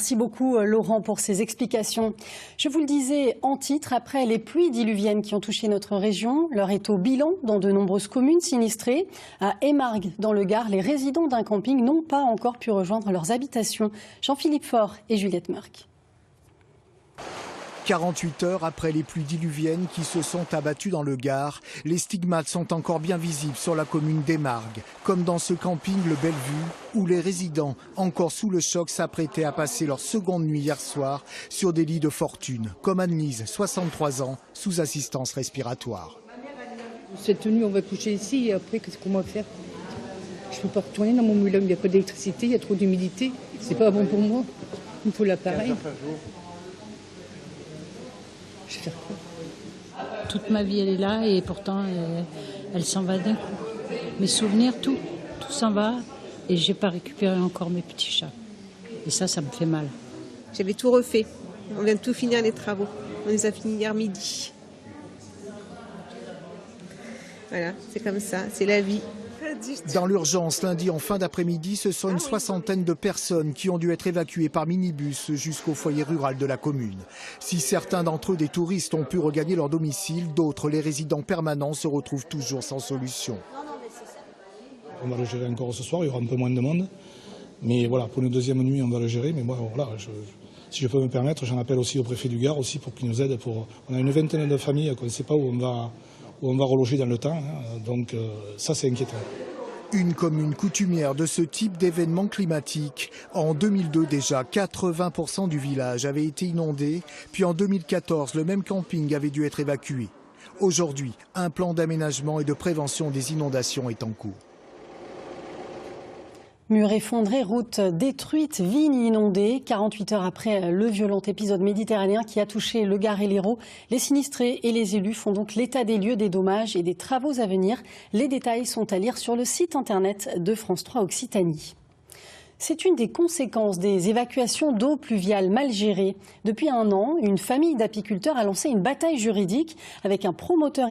Merci beaucoup Laurent pour ces explications. Je vous le disais en titre, après les pluies diluviennes qui ont touché notre région, l'heure est au bilan dans de nombreuses communes sinistrées. À Émargues, dans le Gard, les résidents d'un camping n'ont pas encore pu rejoindre leurs habitations. Jean-Philippe Faure et Juliette Merck. 48 heures après les pluies diluviennes qui se sont abattues dans le Gard, les stigmates sont encore bien visibles sur la commune d'Émargues, comme dans ce camping Le Bellevue, où les résidents, encore sous le choc, s'apprêtaient à passer leur seconde nuit hier soir sur des lits de fortune, comme Anne-Lise, 63 ans, sous assistance respiratoire. Cette nuit, on va coucher ici et après, qu'est-ce qu'on va faire? Je ne peux pas retourner dans mon moulin, il n'y a pas d'électricité, il y a trop d'humidité. C'est pas bon pour moi. Il me faut l'appareil. Je vais faire quoi? Toute ma vie, elle est là et pourtant, elle s'en va d'un coup. Mes souvenirs, tout s'en va et j'ai pas récupéré encore mes petits chats. Et ça me fait mal. J'avais tout refait. On vient de tout finir les travaux. On les a finis hier midi. Voilà, c'est comme ça, c'est la vie. Dans l'urgence, lundi en fin d'après-midi, ce sont une soixantaine de personnes qui ont dû être évacuées par minibus jusqu'au foyer rural de la commune. Si certains d'entre eux, des touristes, ont pu regagner leur domicile, d'autres, les résidents permanents, se retrouvent toujours sans solution. On va le gérer encore ce soir, il y aura un peu moins de monde. Mais voilà, pour une deuxième nuit, on va le gérer. Mais moi, voilà, si je peux me permettre, j'en appelle aussi au préfet du Gard aussi pour qu'il nous aide. On a une vingtaine de familles qu'on ne sait pas où on va reloger dans le temps. Donc ça, c'est inquiétant. Une commune coutumière de ce type d'événement climatique. En 2002 déjà, 80% du village avait été inondé. Puis en 2014, le même camping avait dû être évacué. Aujourd'hui, un plan d'aménagement et de prévention des inondations est en cours. Murs effondrés, routes détruites, vignes inondées. 48 heures après le violent épisode méditerranéen qui a touché le Gard et l'Hérault, les sinistrés et les élus font donc l'état des lieux des dommages et des travaux à venir. Les détails sont à lire sur le site internet de France 3 Occitanie. C'est une des conséquences des évacuations d'eau pluviale mal gérées. Depuis un an, une famille d'apiculteurs a lancé une bataille juridique avec un promoteur